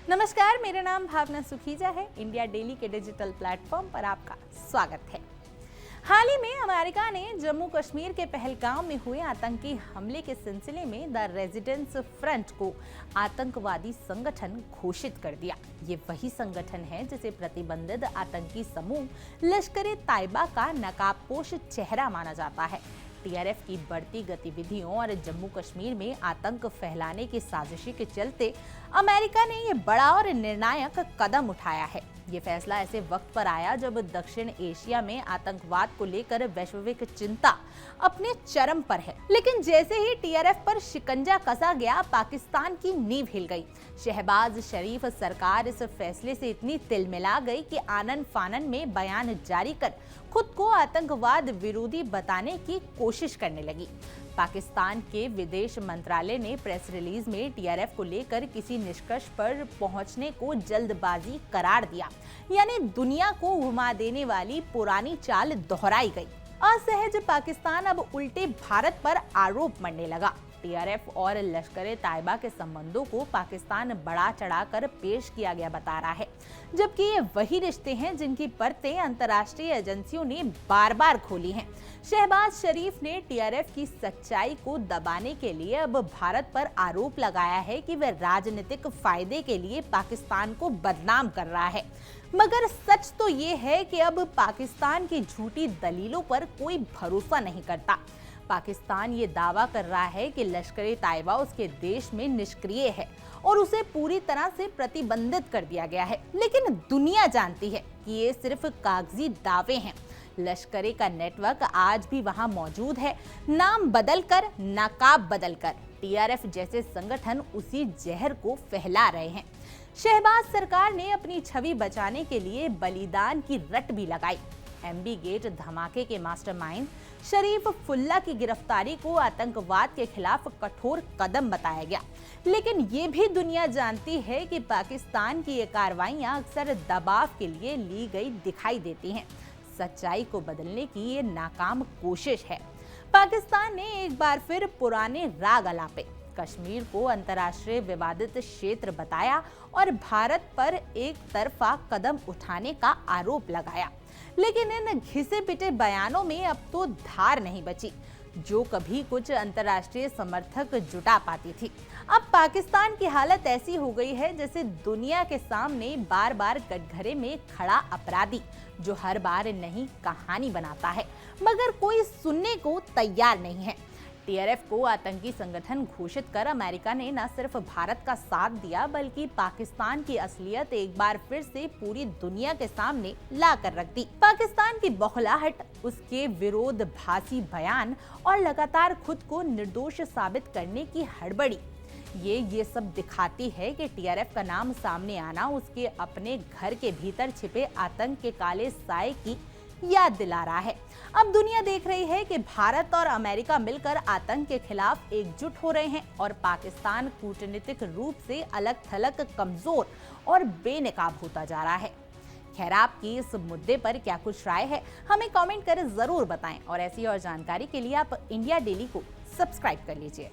नमस्कार, मेरा नाम भावना सुखीजा है। इंडिया डेली के डिजिटल प्लेटफॉर्म पर आपका स्वागत है। हाल ही में अमेरिका ने जम्मू कश्मीर के पहलगाम में हुए आतंकी हमले के सिलसिले में द रेजिडेंस फ्रंट को आतंकवादी संगठन घोषित कर दिया। ये वही संगठन है जिसे प्रतिबंधित आतंकी समूह लश्कर ए तैयबा का नकाबपोश चेहरा माना जाता है। टीआरएफ की बढ़ती गतिविधियों और जम्मू कश्मीर में आतंक फैलाने की साजिश के चलते अमेरिका ने ये बड़ा और निर्णायक कदम उठाया है। ये फैसला ऐसे वक्त पर आया जब दक्षिण एशिया में आतंकवाद को लेकर वैश्विक चिंता अपने चरम पर है। लेकिन जैसे ही टीआरएफ पर शिकंजा कसा गया, पाकिस्तान की नींव हिल गई। शहबाज शरीफ सरकार इस फैसले से इतनी तिलमिला गई कि आनन फानन में बयान जारी कर खुद को आतंकवाद विरोधी बताने की कोशिश करने लगी। पाकिस्तान के विदेश मंत्रालय ने प्रेस रिलीज में टीआरएफ को लेकर किसी निष्कर्ष पर पहुंचने को जल्दबाजी करार दिया, यानी दुनिया को घुमा देने वाली पुरानी चाल दोहराई गई। असहज पाकिस्तान अब उल्टे भारत पर आरोप मढ़ने लगा। टीआरएफ और लश्कर ए तैयबा के संबंधों को पाकिस्तान बढ़ा चढ़ाकर पेश किया गया बता रहा है, जबकि ये वही रिश्ते हैं जिनकी परतें अंतर्राष्ट्रीय एजेंसियों ने बार बार खोली हैं। शहबाज शरीफ ने टीआरएफ की सच्चाई को दबाने के लिए अब भारत पर आरोप लगाया है कि वह राजनीतिक फायदे के लिए पाकिस्तान को बदनाम कर रहा है। मगर सच तो ये है कि अब पाकिस्तान की झूठी दलीलों पर कोई भरोसा नहीं करता। पाकिस्तान ये दावा कर रहा है कि लश्कर ए तैयबा उसके देश में निष्क्रिय है और उसे पूरी तरह से प्रतिबंधित कर दिया गया है। लेकिन दुनिया जानती है कि ये सिर्फ कागजी दावे हैं। लश्कर का नेटवर्क आज भी वहां मौजूद है, नाम बदलकर, नकाब बदलकर। टीआरएफ जैसे संगठन उसी जहर को फैला रहे हैं। शहबाज सरकार ने अपनी छवि बचाने के लिए बलिदान की रट भी लगाई। एमबी गेट धमाके के मास्टरमाइंड शरीफ फुल्ला की गिरफ्तारी को आतंकवाद के खिलाफ कठोर कदम बताया गया। लेकिन ये भी दुनिया जानती है कि पाकिस्तान की ये कार्रवाइयां अक्सर दबाव के लिए ली गई दिखाई देती हैं। सच्चाई को बदलने की ये नाकाम कोशिश है। पाकिस्तान ने एक बार फिर पुराने राग अलापे। कश्मीर को अंतर्राष्ट्रीय विवादित क्षेत्र बताया और भारत पर एक तरफा कदम उठाने का आरोप लगाया। लेकिन इन घिसे पिटे बयानों में अब तो धार नहीं बची जो कभी कुछ अंतर्राष्ट्रीय समर्थक जुटा पाती थी। अब पाकिस्तान की हालत ऐसी हो गई है जैसे दुनिया के सामने बार बार कटघरे में खड़ा अपराधी जो हर बार नई कहानी बनाता है, मगर कोई सुनने को तैयार नहीं है। टीआरएफ को आतंकी संगठन घोषित कर अमेरिका ने न सिर्फ भारत का साथ दिया, बल्कि पाकिस्तान की असलियत एक बार फिर से पूरी दुनिया के सामने ला कर रख दी। पाकिस्तान की बौखलाहट, उसके विरोधाभासी बयान और लगातार खुद को निर्दोष साबित करने की हड़बड़ी, ये सब दिखाती है कि टीआरएफ का नाम सामने आना उसके अपने घर के भीतर छिपे आतंक के काले साए की याद दिला रहा है। अब दुनिया देख रही है कि भारत और अमेरिका मिलकर आतंक के खिलाफ एकजुट हो रहे हैं और पाकिस्तान कूटनीतिक रूप से अलग थलग, कमजोर और बेनकाब होता जा रहा है। खैर, आपकी इस मुद्दे पर क्या कुछ राय है, हमें कमेंट कर जरूर बताएं और ऐसी और जानकारी के लिए आप इंडिया डेली को सब्सक्राइब कर लीजिए।